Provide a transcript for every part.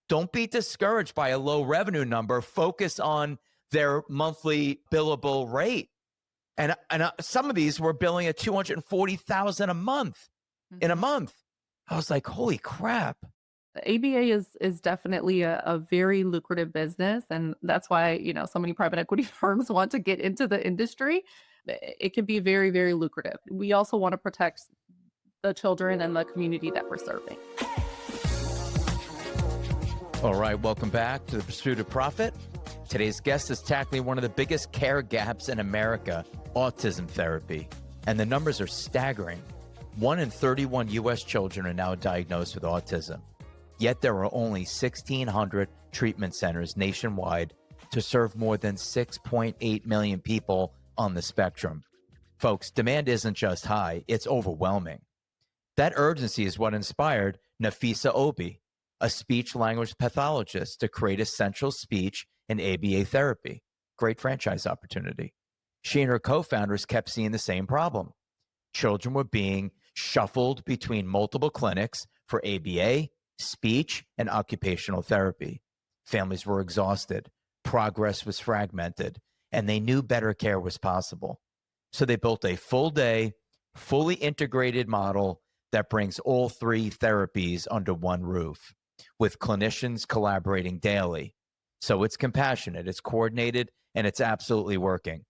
Don't be discouraged by a low revenue number. Focus on their monthly billable rate. And some of these were billing at $240,000 a month in a month. I was like, holy crap. The ABA is definitely a very lucrative business, and that's why, so many private equity firms want to get into the industry. It can be very, very lucrative. We also want to protect the children and the community that we're serving. All right, welcome back to The Pursuit of Profit. Today's guest is tackling one of the biggest care gaps in America, autism therapy. And the numbers are staggering. 1 in 31 U.S. children are now diagnosed with autism. Yet there are only 1,600 treatment centers nationwide to serve more than 6.8 million people on the spectrum. Folks, demand isn't just high, it's overwhelming. That urgency is what inspired Nafisa Obi, a speech-language pathologist, to create essential speech and ABA therapy. Great franchise opportunity. She and her co-founders kept seeing the same problem. Children were being shuffled between multiple clinics for ABA, speech, and occupational therapy. Families were exhausted, progress was fragmented, and they knew better care was possible. So they built a full-day, fully integrated model that brings all three therapies under one roof, with clinicians collaborating daily. So it's compassionate, it's coordinated, and it's absolutely working.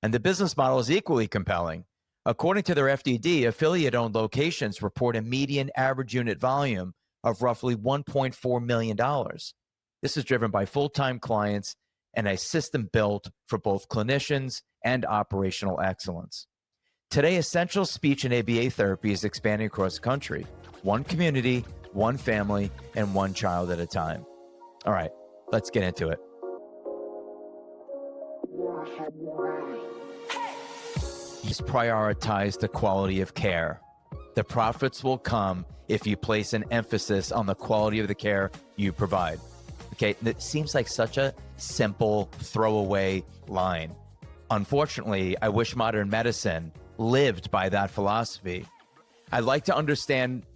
And the business model is equally compelling. According to their FDD, affiliate-owned locations report a median average unit volume of roughly $1.4 million. This is driven by full-time clients and a system built for both clinicians and operational excellence. Today, essential speech and ABA therapy is expanding across the country, one community, one family, and one child at a time. All right, let's get into it. Just prioritize the quality of care. The profits will come if you place an emphasis on the quality of the care you provide. Okay, that seems like such a simple throwaway line. Unfortunately, I wish modern medicine lived by that philosophy. I'd like to understand,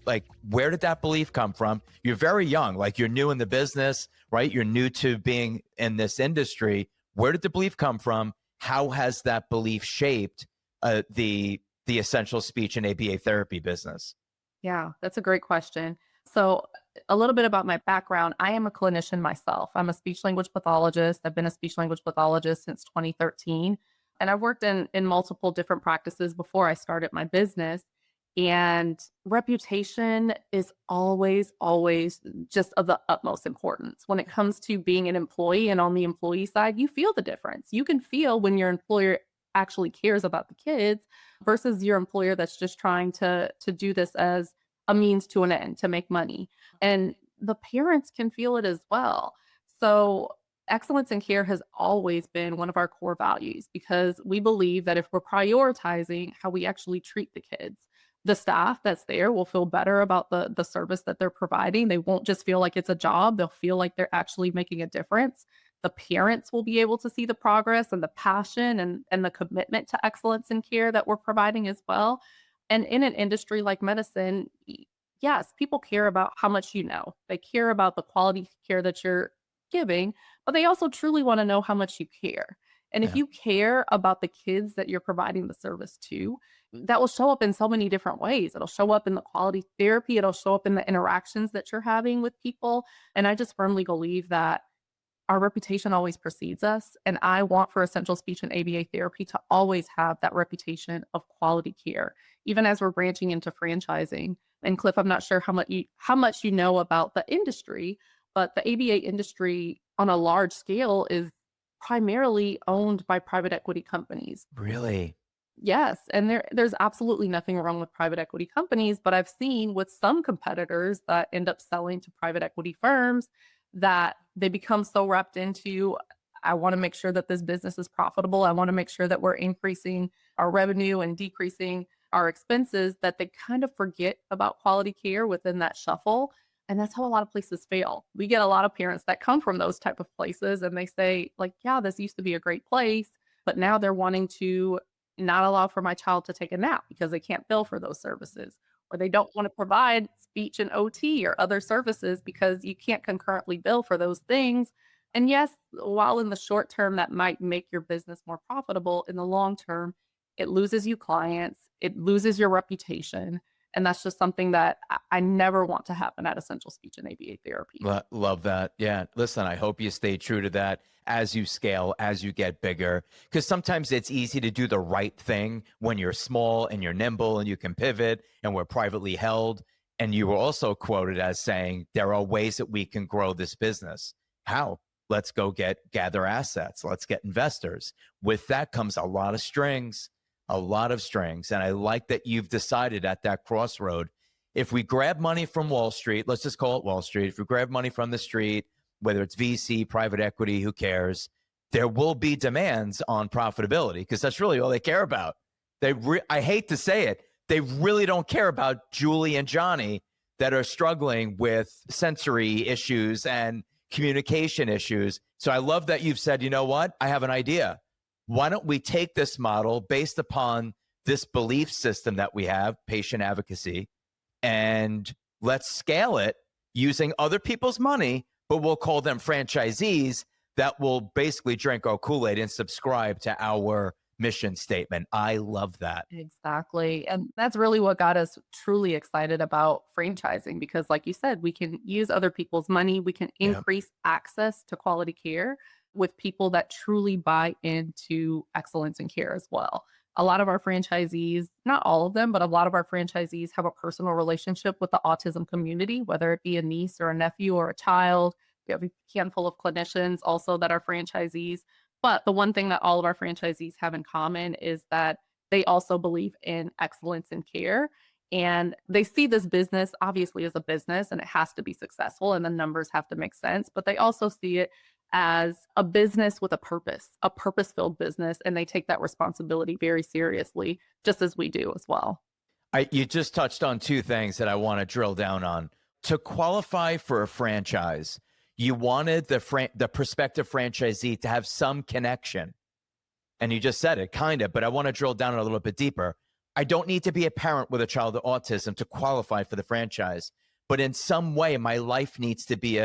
where did that belief come from? You're very young, you're new in the business, right? You're new to being in this industry. Where did the belief come from? How has that belief shaped the essential speech and ABA therapy business? Yeah, that's a great question. So a little bit about my background. I am a clinician myself. I'm a speech language pathologist. I've been a speech language pathologist since 2013. And I've worked in multiple different practices before I started my business. And reputation is always, always just of the utmost importance. When it comes to being an employee and on the employee side, you feel the difference. You can feel when your employer actually cares about the kids versus your employer that's just trying to do this as a means to an end to make money. And the parents can feel it as well. So excellence in care has always been one of our core values because we believe that if we're prioritizing how we actually treat the kids, the staff that's there will feel better about the service that they're providing. They won't just feel like it's a job. They'll feel like they're actually making a difference. The parents will be able to see the progress and the passion and the commitment to excellence in care that we're providing as well. And in an industry like medicine, yes, people care about how much you know. They care about the quality care that you're giving, but they also truly want to know how much you care. And if Yeah. you care about the kids that you're providing the service to, that will show up in so many different ways. It'll show up in the quality therapy. It'll show up in the interactions that you're having with people. And I just firmly believe that our reputation always precedes us. And I want for essential speech and ABA therapy to always have that reputation of quality care, even as we're branching into franchising. And Cliff, I'm not sure how much you know about the industry, but the ABA industry on a large scale is primarily owned by private equity companies. Really? Yes, and there's absolutely nothing wrong with private equity companies, but I've seen with some competitors that end up selling to private equity firms that they become so wrapped into, I want to make sure that this business is profitable. I want to make sure that we're increasing our revenue and decreasing our expenses, that they kind of forget about quality care within that shuffle. And that's how a lot of places fail. We get a lot of parents that come from those type of places and they say, yeah, this used to be a great place, but now they're wanting to not allow for my child to take a nap because they can't bill for those services. or they don't want to provide speech and OT or other services because you can't concurrently bill for those things. And yes, while in the short term that might make your business more profitable, in the long term, it loses you clients, it loses your reputation. And that's just something that I never want to happen at Essential Speech and ABA Therapy. Love that. Yeah. Listen, I hope you stay true to that as you scale, as you get bigger, because sometimes it's easy to do the right thing when you're small and you're nimble and you can pivot and we're privately held. And you were also quoted as saying, there are ways that we can grow this business. How? Let's go gather assets. Let's get investors. With that comes a lot of strings, a lot of strings. And I like that you've decided at that crossroad, if we grab money from Wall Street, let's just call it Wall Street. If we grab money from the street, whether it's VC, private equity, who cares? There will be demands on profitability because that's really all they care about. I hate to say it, they really don't care about Julie and Johnny that are struggling with sensory issues and communication issues. So I love that you've said, you know what? I have an idea. Why don't we take this model based upon this belief system that we have, patient advocacy, and let's scale it using other people's money, but we'll call them franchisees that will basically drink our Kool-Aid and subscribe to our mission statement. I love that. Exactly. And that's really what got us truly excited about franchising because, like you said, we can use other people's money. We can Yeah. increase access to quality care with people that truly buy into excellence in care as well. A lot of our franchisees, not all of them, but a lot of our franchisees have a personal relationship with the autism community, whether it be a niece or a nephew or a child. We have a handful of clinicians also that are franchisees. But the one thing that all of our franchisees have in common is that they also believe in excellence in care. And they see this business obviously as a business and it has to be successful and the numbers have to make sense. But they also see it as a business with a purpose-filled business. And they take that responsibility very seriously, just as we do as well. You just touched on two things that I want to drill down on. To qualify for a franchise, you wanted the prospective franchisee to have some connection. And you just said it, kind of, but I want to drill down a little bit deeper. I don't need to be a parent with a child with autism to qualify for the franchise, but in some way, my life needs to be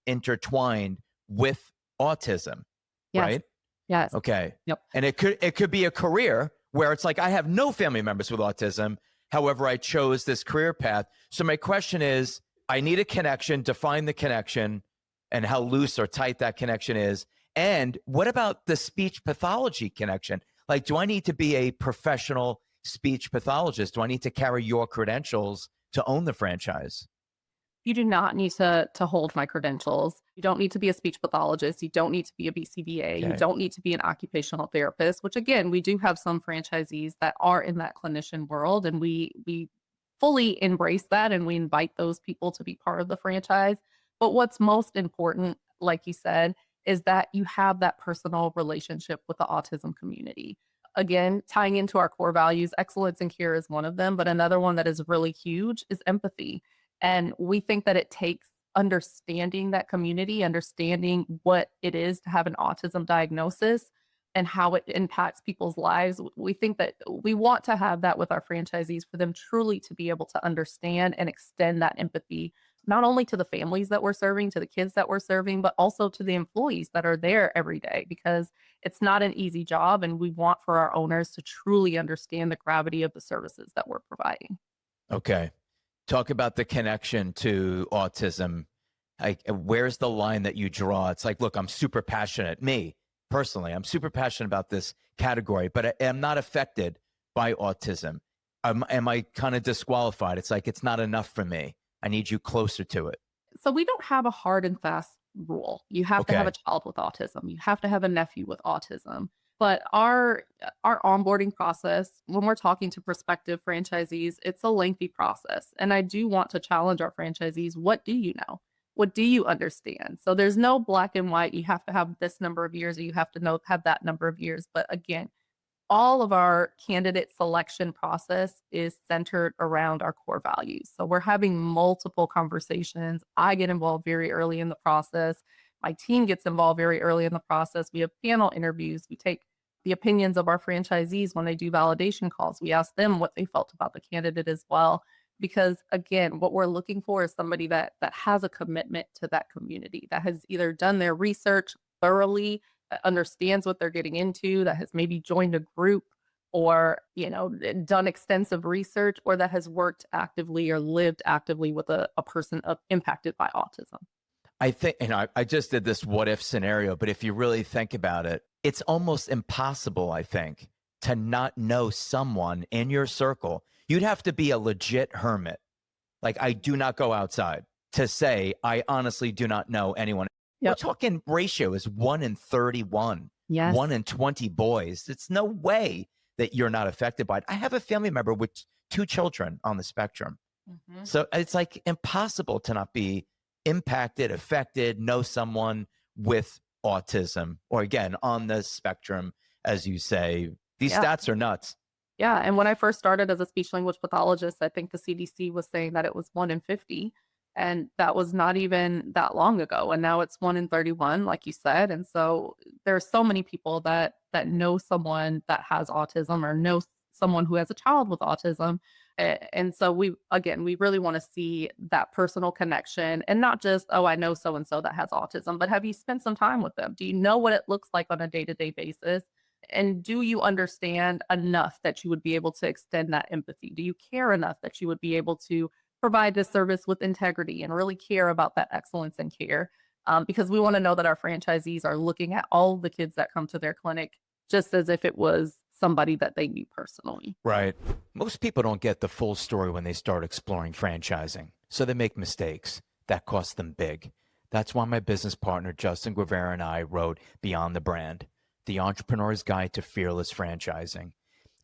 intertwined with autism, Yes. right? Yes. Okay. Yep. And it could be a career where it's like I have no family members with autism. However, I chose this career path. So my question is, I need a connection, define the connection and how loose or tight that connection is. And what about the speech pathology connection? Like, do I need to be a professional speech pathologist? Do I need to carry your credentials to own the franchise? You do not need to hold my credentials. You don't need to be a speech pathologist. You don't need to be a BCBA. You Okay. don't need to be an occupational therapist, which again, we do have some franchisees that are in that clinician world and we fully embrace that and we invite those people to be part of the franchise. But what's most important, like you said, is that you have that personal relationship with the autism community. Again, tying into our core values, excellence in care is one of them, but another one that is really huge is empathy. And we think that it takes understanding that community, understanding what it is to have an autism diagnosis and how it impacts people's lives. We think that we want to have that with our franchisees for them truly to be able to understand and extend that empathy, not only to the families that we're serving, to the kids that we're serving, but also to the employees that are there every day because it's not an easy job. And we want for our owners to truly understand the gravity of the services that we're providing. Okay. Talk about the connection to autism. Like, where's the line that you draw? It's like, look, I'm super passionate. Me personally, I'm super passionate about this category, but I am not affected by autism. Am I kind of disqualified? It's like, it's not enough for me. I need you closer to it. So we don't have a hard and fast rule. You have to have a Okay. child with autism. You have to have a nephew with autism. But our onboarding process, when we're talking to prospective franchisees, it's a lengthy process. And I do want to challenge our franchisees. What do you know? What do you understand? So there's no black and white. You have to have this number of years or you have to have that number of years. But again, all of our candidate selection process is centered around our core values. So we're having multiple conversations. I get involved very early in the process. My team gets involved very early in the process. We have panel interviews. We take the opinions of our franchisees when they do validation calls. We ask them what they felt about the candidate as well. because again, what we're looking for is somebody that has a commitment to that community, that has either done their research thoroughly, that understands what they're getting into, that has maybe joined a group or, done extensive research, or that has worked actively or lived actively with a person impacted by autism. I think, and I just did this what if scenario, but if you really think about it, it's almost impossible, I think, to not know someone in your circle. You'd have to be a legit hermit. Like, I do not go outside to say, I honestly do not know anyone. We're Yep. talking ratio is 1 in 31, Yes. 1 in 20 boys. It's no way that you're not affected by it. I have a family member with 2 children on the spectrum. Mhm. So it's like impossible to not be impacted, affected, know someone with autism, or again, on the spectrum, as you say. These Yeah. stats are nuts. Yeah, and when I first started as a speech language pathologist, I think the CDC was saying that it was 1 in 50, and that was not even that long ago, and now it's 1 in 31, like you said, and so there's so many people that know someone that has autism or know someone who has a child with autism, and so we really wanna see that personal connection and not just, "Oh, I know so and so that has autism," but have you spent some time with them? Do you know what it looks like on a day-to-day basis? And do you understand enough that you would be able to extend that empathy? Do you care enough that you would be able to provide this service with integrity and really care about that excellence in care? Because we want to know that our franchisees are looking at all the kids that come to their clinic just as if it was somebody that they knew personally. Right. Most people don't get the full story when they start exploring franchising. So they make mistakes that cost them big. That's why my business partner, Justin Guevara, and I wrote Beyond the Brand, The Entrepreneur's Guide to Fearless Franchising.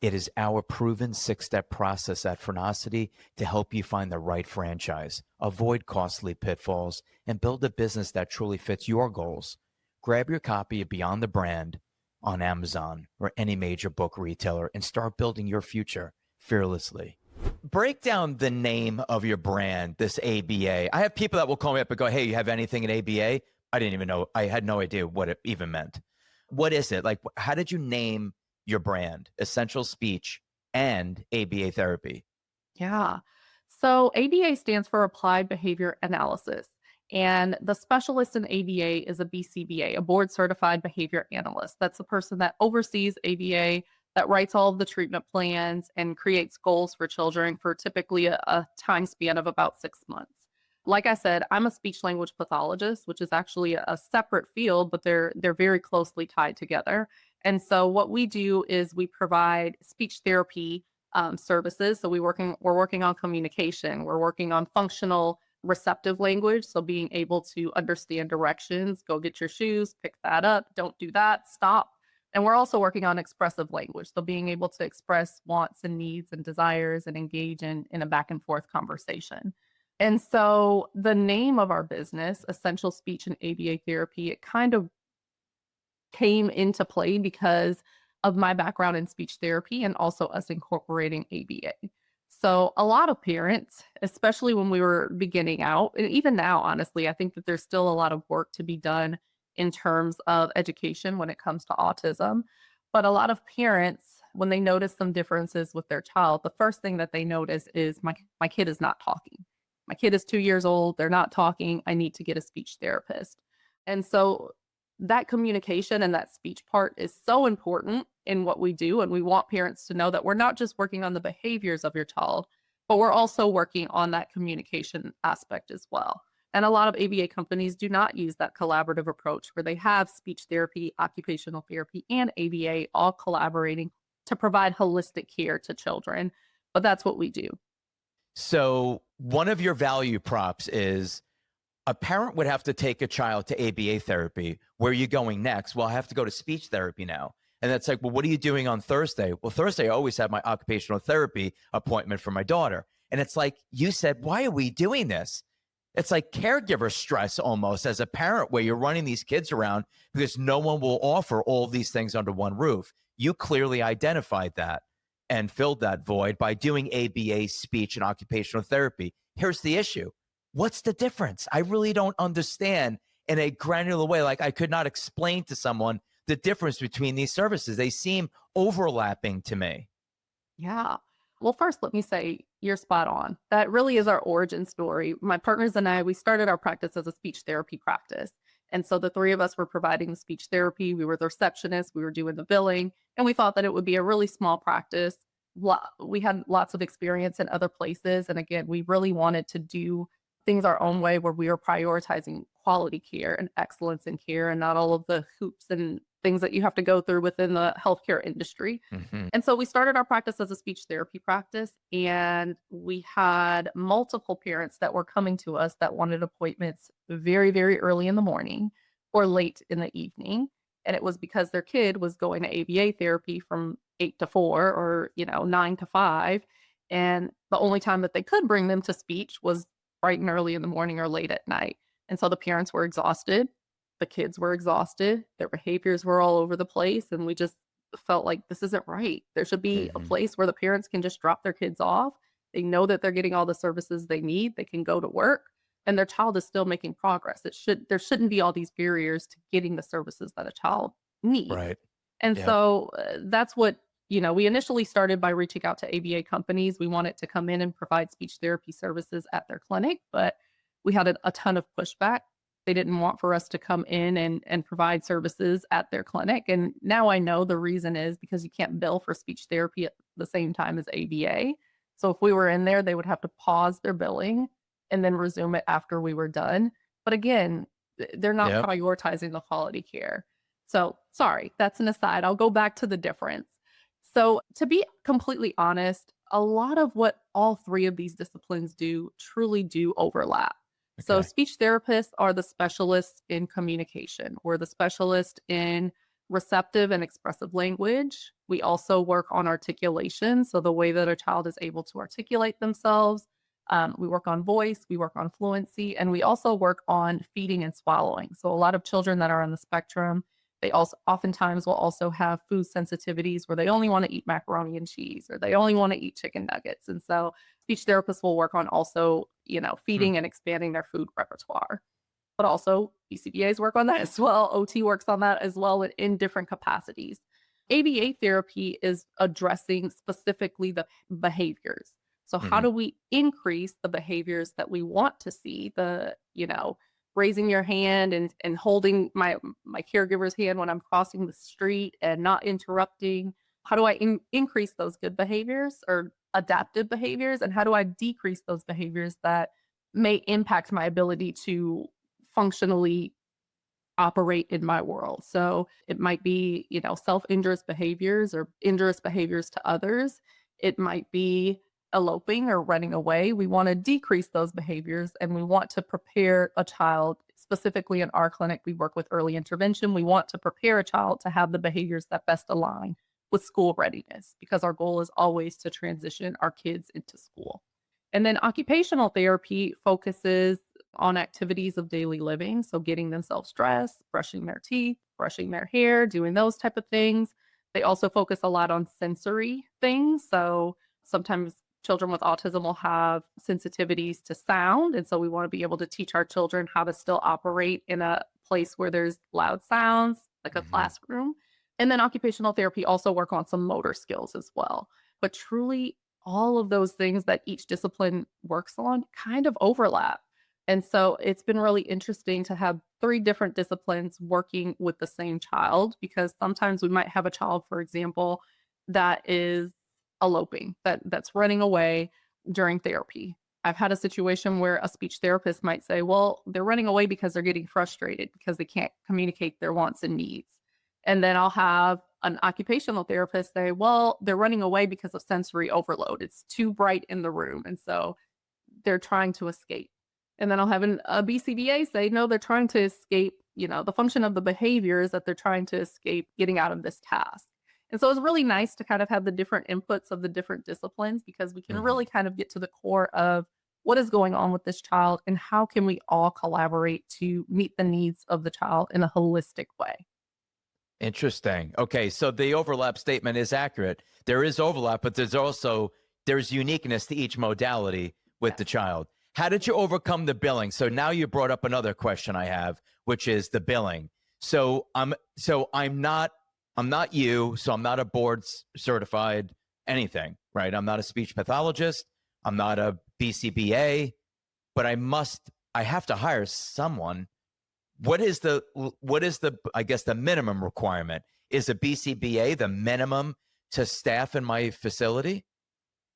It is our proven 6-step process at Phrenosity to help you find the right franchise, avoid costly pitfalls, and build a business that truly fits your goals. Grab your copy of Beyond the Brand on Amazon or any major book retailer and start building your future fearlessly. Break down the name of your brand, this ABA. I have people that will call me up and go, "Hey, you have anything in ABA?" I didn't even know. I had no idea what it even meant. What is it? Like, how did you name your brand, Essential Speech and ABA Therapy? Yeah. So ABA stands for Applied Behavior Analysis. And the specialist in ABA is a BCBA, a board certified behavior analyst. That's the person that oversees ABA, that writes all of the treatment plans and creates goals for children for typically a time span of about 6 months. Like I said, I'm a speech language pathologist, which is actually a separate field, but they're very closely tied together. And so what we do is we provide speech therapy services. So we're working on communication. We're working on functional receptive language. So being able to understand directions, go get your shoes, pick that up, don't do that, stop. And we're also working on expressive language. So being able to express wants and needs and desires and engage in a back and forth conversation. And so the name of our business, Essential Speech and ABA Therapy, it kind of came into play because of my background in speech therapy and also us incorporating ABA. So a lot of parents, especially when we were beginning out, and even now, honestly, I think that there's still a lot of work to be done in terms of education when it comes to autism. But a lot of parents, when they notice some differences with their child, the first thing that they notice is my kid is not talking. My kid is 2 years old. They're not talking. I need to get a speech therapist. And so that communication and that speech part is so important in what we do. And we want parents to know that we're not just working on the behaviors of your child, but we're also working on that communication aspect as well. And a lot of ABA companies do not use that collaborative approach where they have speech therapy, occupational therapy, and ABA all collaborating to provide holistic care to children. But that's what we do. So one of your value props is a parent would have to take a child to ABA therapy. Where are you going next? Well, I have to go to speech therapy now. And that's like, well, what are you doing on Thursday? Well, Thursday, I always have my occupational therapy appointment for my daughter. And it's like, you said, why are we doing this? It's like caregiver stress almost as a parent where you're running these kids around because no one will offer all these things under one roof. You clearly identified that and filled that void by doing ABA speech and occupational therapy. Here's the issue. What's the difference? I really don't understand in a granular way. Like I could not explain to someone the difference between these services. They seem overlapping to me. Yeah. Well, first, let me say you're spot on. That really is our origin story. My partners and I, we started our practice as a speech therapy practice. And so the three of us were providing the speech therapy. We were the receptionists, we were doing the billing, and we thought that it would be a really small practice. We had lots of experience in other places. And again, we really wanted to do things our own way where we were prioritizing quality care and excellence in care and not all of the hoops and things that you have to go through within the healthcare industry. Hmm. And so we started our practice as a speech therapy practice, and we had multiple parents that were coming to us that wanted appointments very, very early in the morning or late in the evening. And it was because their kid was going to ABA therapy from 8 to 4 or, 9 to 5. And the only time that they could bring them to speech was bright and early in the morning or late at night. And so the parents were exhausted. The kids were exhausted. Their behaviors were all over the place. And we just felt like this isn't right. There should be a Hmm. place where the parents can just drop their kids off. They know that they're getting all the services they need. They can go to work and their child is still making progress. There shouldn't be all these barriers to getting the services that a child needs. Right. And Yep. so that's what, we initially started by reaching out to ABA companies. We wanted to come in and provide speech therapy services at their clinic, but we had a ton of pushback. They didn't want for us to come in and provide services at their clinic. And now I know the reason is because you can't bill for speech therapy at the same time as ABA. So if we were in there, they would have to pause their billing and then resume it after we were done. But again, they're not Yep. prioritizing the quality care. So sorry, that's an aside. I'll go back to the difference. So to be completely honest, a lot of what all three of these disciplines do truly do overlap. So Okay. speech therapists are the specialists in communication. We're the specialist in receptive and expressive language. We also work on articulation, so the way that a child is able to articulate themselves. We work on voice, we work on fluency, and we also work on feeding and swallowing. So a lot of children that are on the spectrum, they also oftentimes will also have food sensitivities where they only want to eat macaroni and cheese or they only want to eat chicken nuggets. And so speech therapists will work on also, Hmm. feeding and expanding their food repertoire. But also BCBAs work on that as well. OT works on that as well in different capacities. ABA therapy is addressing specifically the behaviors. So how Hmm. do we increase the behaviors that we want to see? Raising your hand and holding my caregiver's hand when I'm crossing the street and not interrupting. How do I increase those good behaviors or adaptive behaviors? And how do I decrease those behaviors that may impact my ability to functionally operate in my world? So it might be, self-injurious behaviors or injurious behaviors to others. It might be eloping or running away. We want to decrease those behaviors and we want to prepare a child. Specifically in our clinic, we work with early intervention. We want to prepare a child to have the behaviors that best align with school readiness because our goal is always to transition our kids into school. And then occupational therapy focuses on activities of daily living. So getting themselves dressed, brushing their teeth, brushing their hair, doing those type of things. They also focus a lot on sensory things. So sometimes children with autism will have sensitivities to sound. And so we want to be able to teach our children how to still operate in a place where there's loud sounds, like a Hmm. classroom. And then occupational therapy also work on some motor skills as well. But truly, all of those things that each discipline works on kind of overlap. And so it's been really interesting to have three different disciplines working with the same child because sometimes we might have a child, for example, that is eloping, that's running away during therapy. I've had a situation where a speech therapist might say, well, they're running away because they're getting frustrated because they can't communicate their wants and needs. And then I'll have an occupational therapist say, well, they're running away because of sensory overload. It's too bright in the room. And so they're trying to escape. And then I'll have a BCBA say, no, they're trying to escape, the function of the behavior is that they're trying to escape getting out of this task. And so it's really nice to kind of have the different inputs of the different disciplines because we can Hmm. really kind of get to the core of what is going on with this child and how can we all collaborate to meet the needs of the child in a holistic way. Interesting. Okay, so the overlap statement is accurate. There is overlap, but there's uniqueness to each modality with the Yes. child. How did you overcome the billing? So now you brought up another question I have, which is the billing. So I'm not you, so I'm not a board certified anything, right? I'm not a speech pathologist. I'm not a BCBA, but I have to hire someone. What is the, I guess the minimum requirement? Is a BCBA the minimum to staff in my facility?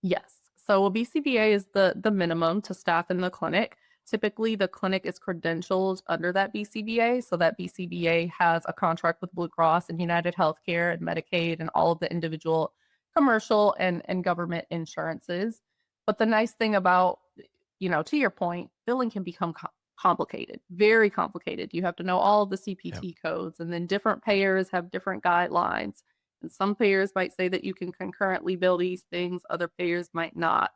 Yes. So a BCBA is the minimum to staff in the clinic. Typically, the clinic is credentialed under that BCBA. So that BCBA has a contract with Blue Cross and United Healthcare and Medicaid and all of the individual commercial and government insurances. But the nice thing about, to your point, billing can become complicated, very complicated. You have to know all of the Yep. CPT codes, and then different payers have different guidelines. And some payers might say that you can concurrently bill these things, other payers might not.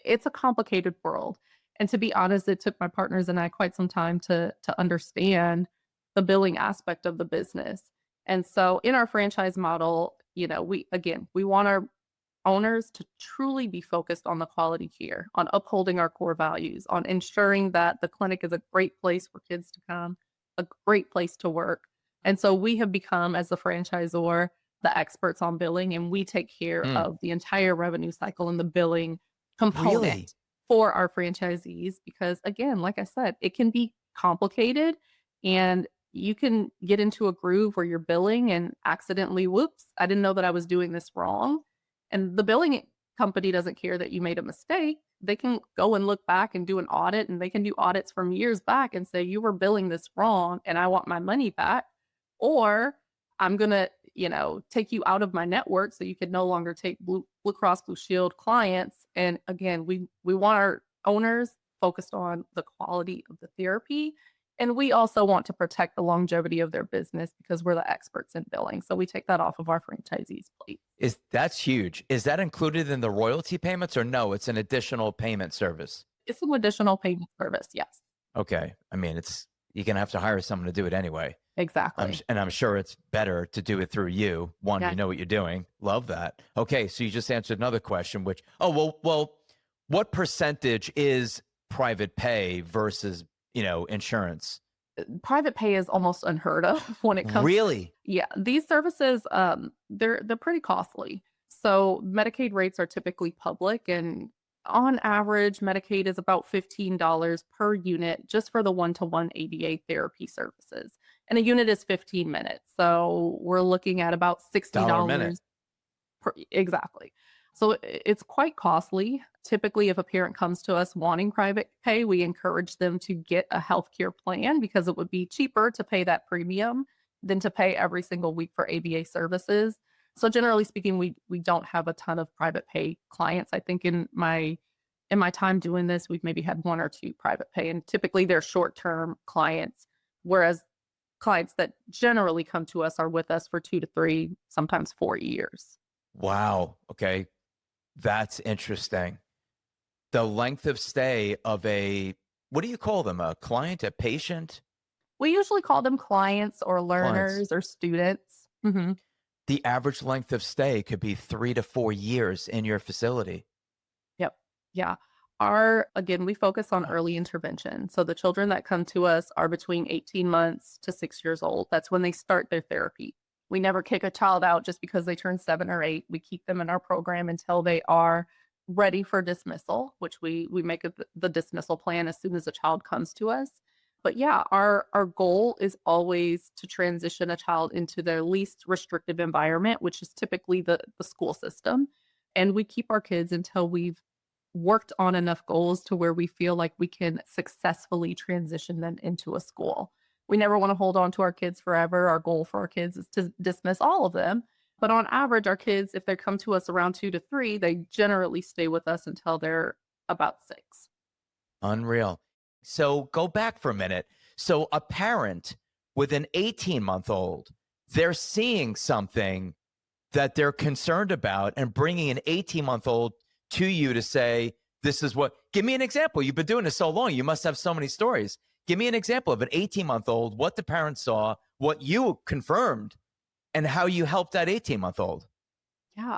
It's a complicated world. And to be honest, it took my partners and I quite some time to understand the billing aspect of the business. And so in our franchise model, we want our owners to truly be focused on the quality care, on upholding our core values, on ensuring that the clinic is a great place for kids to come, a great place to work. And so we have become, as the franchisor, the experts on billing, and we take care Mm, of the entire revenue cycle and the billing really? component for our franchisees. Because again, like I said, it can be complicated and you can get into a groove where you're billing and accidentally, whoops, I didn't know that I was doing this wrong. And the billing company doesn't care that you made a mistake. They can go and look back and do an audit, and they can do audits from years back and say, you were billing this wrong and I want my money back. Or I'm going to, take you out of my network so you can no longer take Blue Cross Blue Shield clients. And again, we want our owners focused on the quality of the therapy. And we also want to protect the longevity of their business because we're the experts in billing. So we take that off of our franchisees' plate. That's huge. Is that included in the royalty payments or no? It's an additional payment service. It's an additional payment service. Yes, Okay. I mean, you're going to have to hire someone to do it anyway. exactly. And I'm sure it's better to do it through you. One, Yeah. you know what you're doing. Love that. Okay. So you just answered another question, which, well, what percentage is private pay versus, insurance? Private pay is almost unheard of when it comes. Really? Yeah, these services, they're pretty costly. So Medicaid rates are typically public, and on average, Medicaid is about $15 per unit just for the one-to-one ABA therapy services. And a unit is 15 minutes. So we're looking at about Dollar a minute. $60 exactly. So it's quite costly. Typically, if a parent comes to us wanting private pay, we encourage them to get a healthcare plan because it would be cheaper to pay that premium than to pay every single week for ABA services. So generally speaking, we don't have a ton of private pay clients. I think in my time doing this, we've maybe had one or two private pay, and typically they're short-term clients, whereas clients that generally come to us are with us for 2 to 3, sometimes 4 years. Wow. Okay. That's interesting. The length of stay of what do you call them? A client, a patient? We usually call them clients or Clients. learners or students. Mhm. The average length of stay could be 3 to 4 years in your facility. Yep. Yeah. Again, we focus on Wow. early intervention. So the children that come to us are between 18 months to 6 years old. That's when they start their therapy. We never kick a child out just because they turn 7 or 8. We keep them in our program until they are ready for dismissal, which we make the dismissal plan as soon as a child comes to us. But yeah, our goal is always to transition a child into their least restrictive environment, which is typically the school system. And we keep our kids until we've worked on enough goals to where we feel like we can successfully transition them into a school. We never want to hold on to our kids forever. Our goal for our kids is to dismiss all of them. But on average, our kids, if they come to us around 2 to 3, they generally stay with us until they're about 6. Unreal. So go back for a minute. So a parent with an 18-month-old, they're seeing something that they're concerned about and bringing an 18-month-old to you to say, this is what, give me an example. You've been doing this so long. You must have so many stories. Give me an example of an 18-month-old, what the parents saw, what you confirmed, and how you helped that 18-month-old. Yeah.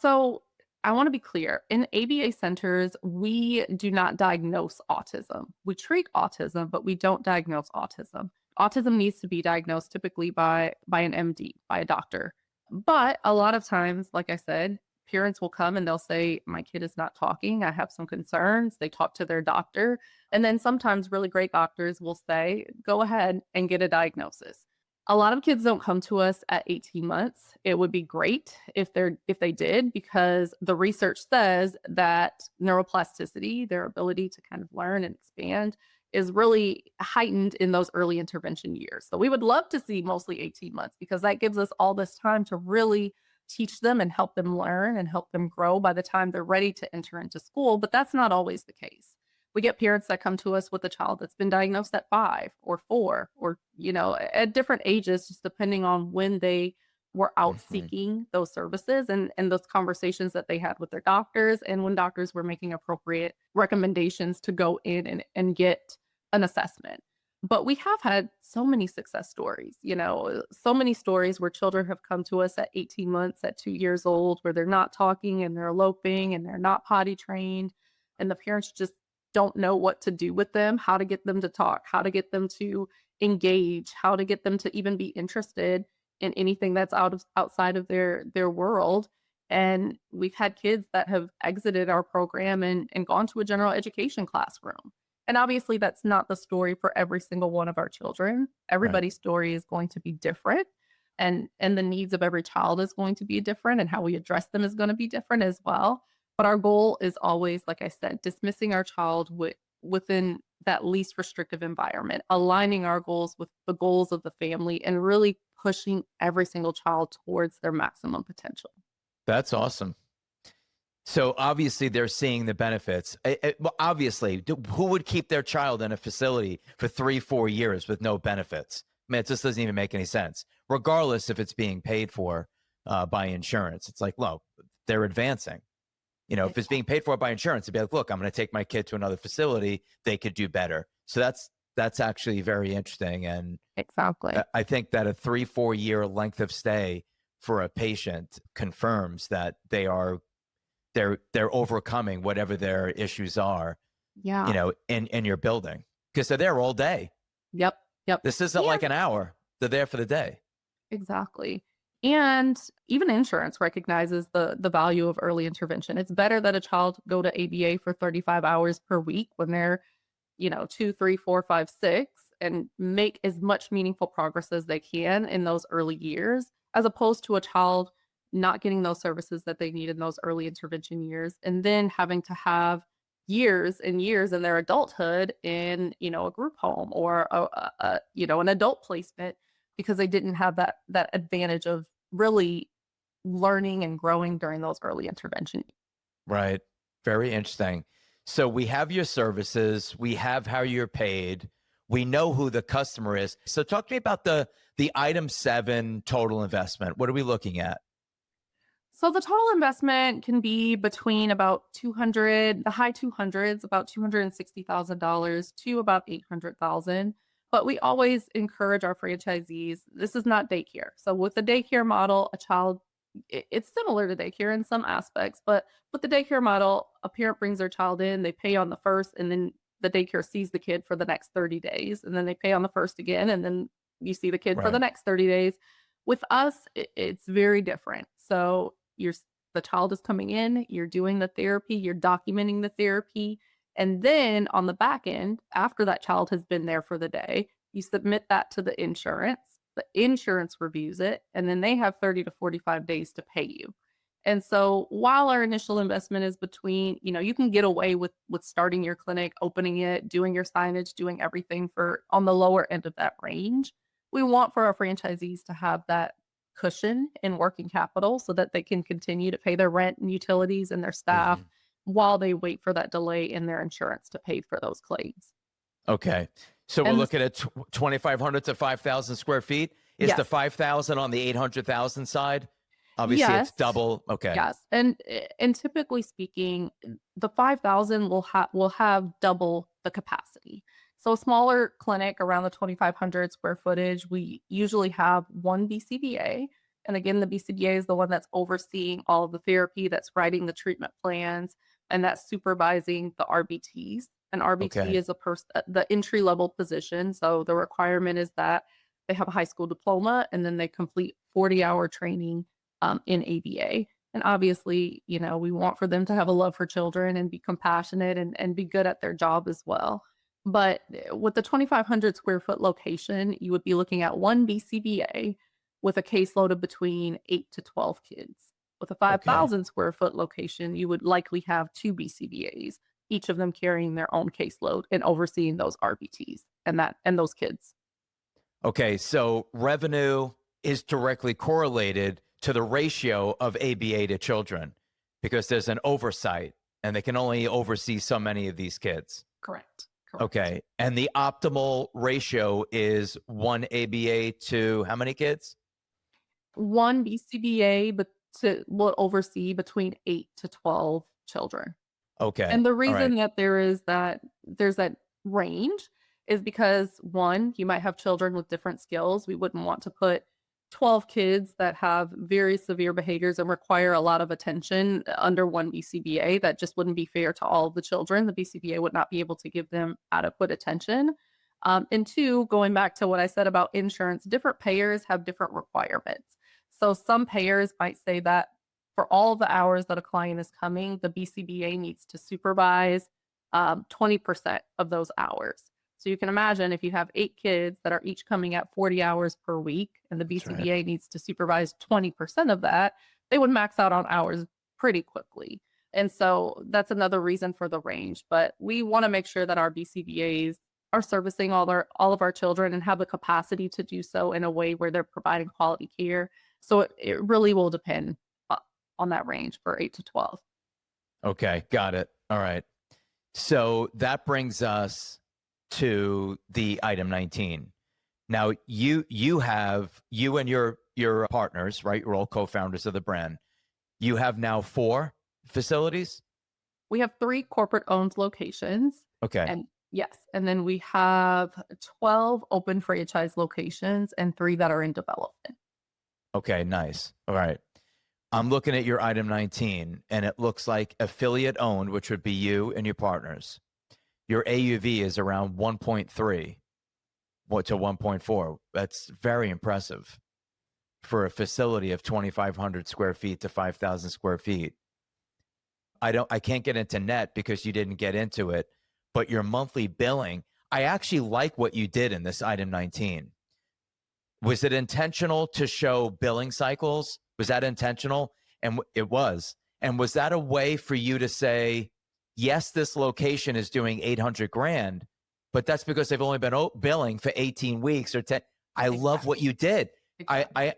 So I want to be clear. In ABA centers, we do not diagnose autism. We treat autism, but we don't diagnose autism. Autism needs to be diagnosed typically by an MD, by a doctor. But a lot of times, like I said, parents will come and they'll say, my kid is not talking. I have some concerns. They talk to their doctor. And then sometimes really great doctors will say, go ahead and get a diagnosis. A lot of kids don't come to us at 18 months. It would be great if they did, because the research says that neuroplasticity, their ability to kind of learn and expand, is really heightened in those early intervention years. So we would love to see mostly 18 months, because that gives us all this time to really teach them and help them learn and help them grow by the time they're ready to enter into school. But that's not always the case. We get parents that come to us with a child that's been diagnosed at 5 or 4 or, at different ages, just depending on when they were out Mhm. seeking those services and those conversations that they had with their doctors, and when doctors were making appropriate recommendations to go in and get an assessment. But we have had so many success stories, so many stories where children have come to us at 18 months, at 2 years old, where they're not talking and they're eloping and they're not potty trained. And the parents just don't know what to do with them, how to get them to talk, how to get them to engage, how to get them to even be interested in anything that's outside of their world. And we've had kids that have exited our program and gone to a general education classroom. And obviously that's not the story for every single one of our children. Right. Everybody's story is going to be different, and the needs of every child is going to be different, and how we address them is going to be different as well. But our goal is always, like I said, dismissing our child within that least restrictive environment, aligning our goals with the goals of the family, and really pushing every single child towards their maximum potential. That's awesome. So obviously they're seeing the benefits. Well, obviously, who would keep their child in a facility for 3-4 years with no benefits? I mean, it just doesn't even make any sense, regardless if it's being paid for by insurance. It's like, well, they're advancing. If it's being paid for by insurance, it'd be like, look, I'm going to take my kid to another facility. They could do better. So that's actually very interesting. And Exactly. I think that a 3-4 year length of stay for a patient confirms that they're overcoming whatever their issues are, Yeah. in your building, because they're there all day. Yep. Yep. This isn't like And an hour. They're there for the day. exactly. And even insurance recognizes the value of early intervention. It's better that a child go to ABA for 35 hours per week when they're, 2, 3, 4, 5, 6, and make as much meaningful progress as they can in those early years, as opposed to a child not getting those services that they need in those early intervention years, and then having to have years and years in their adulthood in, a group home or an adult placement, because they didn't have that advantage of really learning and growing during those early intervention. Right. Very interesting. So we have your services, we have how you're paid, we know who the customer is. So talk to me about the item 7 total investment. What are we looking at? So the total investment can be between about 200, the high 200s, about $260,000 to about 800,000. But we always encourage our franchisees. This is not daycare. So with the daycare model, a child, it's similar to daycare in some aspects, but with the daycare model, a parent brings their child in, they pay on the first, and then the daycare sees the kid for the next 30 days, and then they pay on the first again, and then you see the kid for the Right. next 30 days. With us, it's very different. So the child is coming in, you're doing the therapy, you're documenting the therapy, and then on the back end, after that child has been there for the day, you submit that to the insurance. The insurance reviews it, and then they have 30 to 45 days to pay you. And so while our initial investment is between, you can get away with starting your clinic, opening it, doing your signage, doing everything for on the lower end of that range. We want for our franchisees to have that cushion in working capital so that they can continue to pay their rent and utilities and their staff Mhm. while they wait for that delay in their insurance to pay for those claims. Okay. So we're And looking at 2,500 to 5,000 square feet. Is the yes, 5,000 on the 800,000 side? Obviously, it's yes, double. Okay. yes. And typically speaking, the 5,000 will have double the capacity. So a smaller clinic around the 2,500 square footage, we usually have one BCBA. And again, the BCBA is the one that's overseeing all of the therapy, that's writing the treatment plans, and that's supervising the RBTs. An RBT Okay. is the entry level position. So the requirement is that they have a high school diploma and then they complete 40-hour training in ABA. And obviously, we want for them to have a love for children and be compassionate and be good at their job as well. But with the 2,500 square foot location, you would be looking at one BCBA with a caseload of between 8 to 12 kids. With a Okay. 5,000 square foot location, you would likely have two BCBAs, each of them carrying their own caseload and overseeing those RBTs and those kids. Okay. So revenue is directly correlated to the ratio of ABA to children because there's an oversight and they can only oversee so many of these kids. Correct. Correct. Okay. And the optimal ratio is one ABA to how many kids? One BCBA will oversee between 8 to 12 children. Okay. And the All right. reason that there's that range is because, one, you might have children with different skills. We wouldn't want to put 12 kids that have very severe behaviors and require a lot of attention under one BCBA. That just wouldn't be fair to all of the children. The BCBA would not be able to give them adequate attention. And two, going back to what I said about insurance, different payers have different requirements. So some payers might say that for all the hours that a client is coming, the BCBA needs to supervise 20% of those hours. So you can imagine if you have 8 kids that are each coming at 40 hours per week and the That's right. BCBA needs to supervise 20% of that, they would max out on hours pretty quickly. And so that's another reason for the range. But we want to make sure that our BCBAs are servicing all of our children and have the capacity to do so in a way where they're providing quality care. So it really will depend on that range for 8 to 12. Okay. Got it. All right. So that brings us to the item 19. Now you and your partners, right? You're all co-founders of the brand. You have now 4 facilities? We have 3 corporate owned locations, Okay. and yes, and then we have 12 open franchise locations and 3 that are in development. Okay, nice. All right. I'm looking at your item 19 and it looks like affiliate owned, which would be you and your partners. Your AUV is around 1.3 to 1.4. That's very impressive for a facility of 2,500 square feet to 5,000 square feet. I can't get into net because you didn't get into it, but your monthly billing, I actually like what you did in this item 19. Was it intentional to show billing cycles? Was that intentional? And it was. And was that a way for you to say, yes, this location is doing 800 grand, but that's because they've only been billing for 18 weeks or 10. I love what Exactly. you did. Exactly.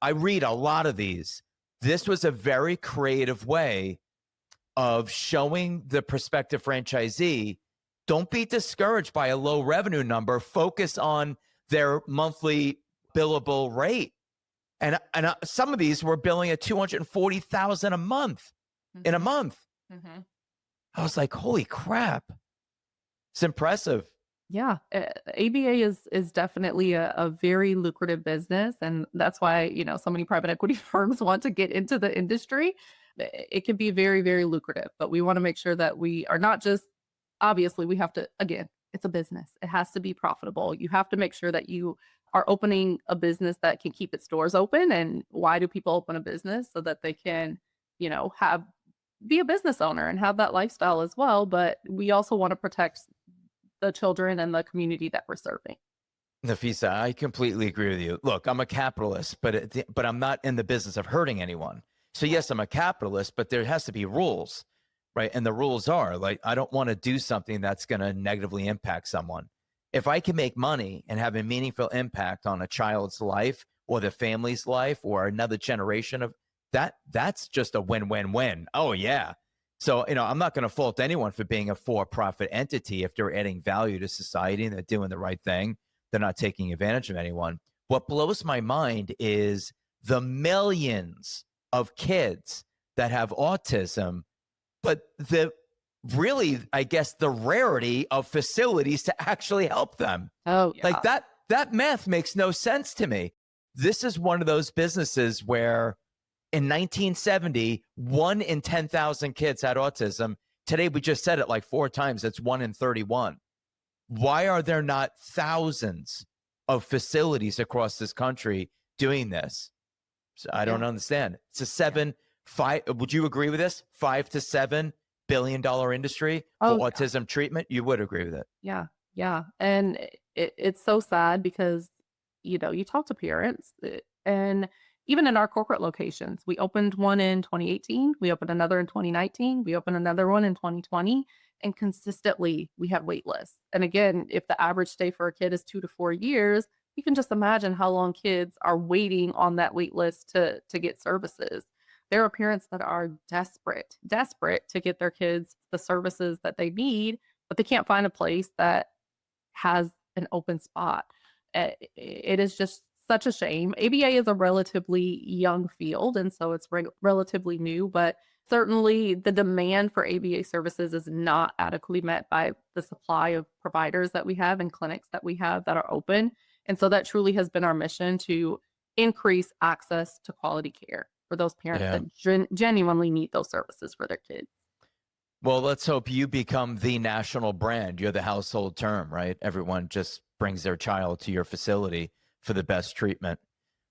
I read a lot of these. This was a very creative way of showing the prospective franchisee, don't be discouraged by a low revenue number. Focus on their monthly billable rate. And some of these were billing at 240,000 a month in a Mhm, month. mhm. I was like, holy crap. It's impressive. Yeah, ABA is definitely a very lucrative business, and that's why, so many private equity firms want to get into the industry. It can be very, very lucrative, but we wanna make sure that we are not just obviously, we have to again, it's a business. It has to be profitable. You have to make sure that you are opening a business that can keep its doors open, and why do people open a business? So that they can, have be a business owner and have that lifestyle as well, but we also wanna protect the children and the community that we're serving. Nafisa, I completely agree with you. Look, I'm a capitalist, but I'm not in the business of hurting anyone. So Right. yes, I'm a capitalist, but there has to be rules, right? And the rules are like, I don't want to do something that's going to negatively impact someone. If I can make money and have a meaningful impact on a child's life or the family's life or another generation of that, that's just a win-win-win. Oh yeah. So, I'm not going to fault anyone for being a for-profit entity if they're adding value to society and they're doing the right thing. They're not taking advantage of anyone. What blows my mind is the millions of kids that have autism, but I guess, the rarity of facilities to actually help them. Oh, Like yeah. that math makes no sense to me. This is one of those businesses where in 1970, 1 in 10,000 kids had autism. Today, we just said it like 4 times. It's 1 in 31. Why are there not thousands of facilities across this country doing this? So I don't understand. It's a five. Would you agree with this? $5 to $7 billion industry for Oh, autism treatment. You would agree with it. yeah. Yeah. And it's so sad because, you talk to parents and even in our corporate locations, we opened one in 2018, we opened another in 2019, we opened another one in 2020, and consistently we had wait lists. And again, if the average stay for a kid is 2 to 4 years, you can just imagine how long kids are waiting on that wait list to get services. There are parents that are desperate to get their kids the services that they need, but they can't find a place that has an open spot. It is just such a shame. ABA is a relatively young field, and so it's relatively new, but certainly the demand for ABA services is not adequately met by the supply of providers that we have and clinics that we have that are open. And so that truly has been our mission to increase access to quality care for those parents Yeah. that genuinely need those services for their kids. Well, let's hope you become the national brand. You're the household term, right? Everyone just brings their child to your facility for the best treatment.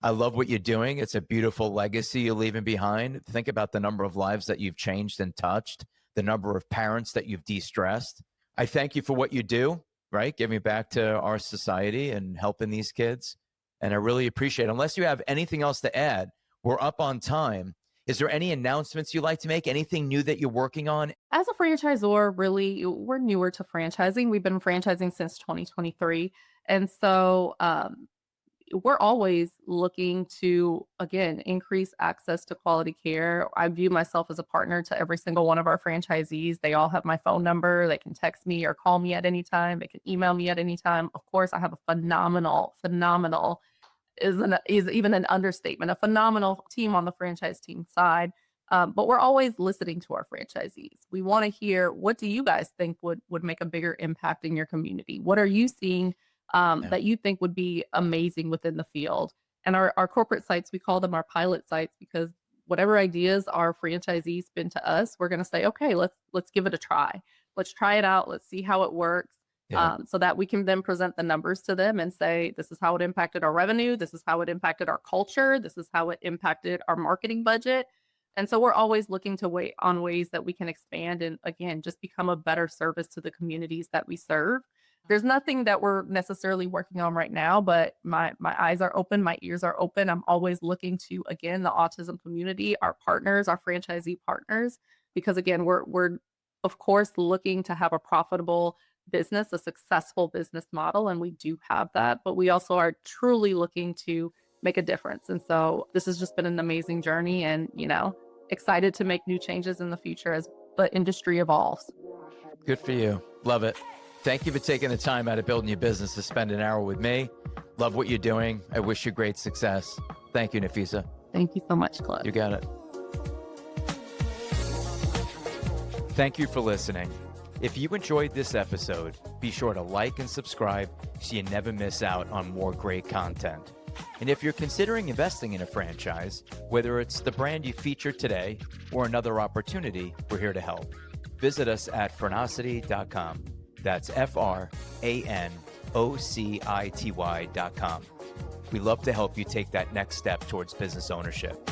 I love what you're doing. It's a beautiful legacy you're leaving behind. Think about the number of lives that you've changed and touched, the number of parents that you've de-stressed. I thank you for what you do, right? Giving back to our society and helping these kids. And I really appreciate it. Unless you have anything else to add, we're up on time. Is there any announcements you'd like to make? Anything new that you're working on? As a franchisor, really, we're newer to franchising. We've been franchising since 2023. And so we're always looking to, again, increase access to quality care. I view myself as a partner to every single one of our franchisees. They all have my phone number. They can text me or call me at any time. They can email me at any time. Of course, I have a phenomenal is even an understatement, a phenomenal team on the franchise team side. But we're always listening to our franchisees. We want to hear, what do you guys think would make a bigger impact in your community? What are you seeing that you think would be amazing within the field? And our corporate sites, we call them our pilot sites, because whatever ideas our franchisees spin to us, we're going to say, okay, let's give it a try. Let's try it out. Let's see how it works. So that we can then present the numbers to them and say, this is how it impacted our revenue. This is how it impacted our culture. This is how it impacted our marketing budget. And so we're always looking to ways that we can expand and, again, just become a better service to the communities that we serve. There's nothing that we're necessarily working on right now, but my eyes are open, my ears are open. I'm always looking to, again, the autism community, our partners, our franchisee partners, because, again, we're of course looking to have a profitable business, a successful business model, and we do have that, but we also are truly looking to make a difference. And so this has just been an amazing journey, and excited to make new changes in the future as the industry evolves. Good for you. Love it. Thank you for taking the time out of building your business to spend an hour with me. Love what you're doing. I wish you great success. Thank you, Nafisa. Thank you so much, Cliff. You got it. Thank you for listening. If you enjoyed this episode, be sure to like and subscribe so you never miss out on more great content. And if you're considering investing in a franchise, whether it's the brand you featured today or another opportunity, we're here to help. Visit us at francity.com. That's FRANOCITY.com. We love to help you take that next step towards business ownership.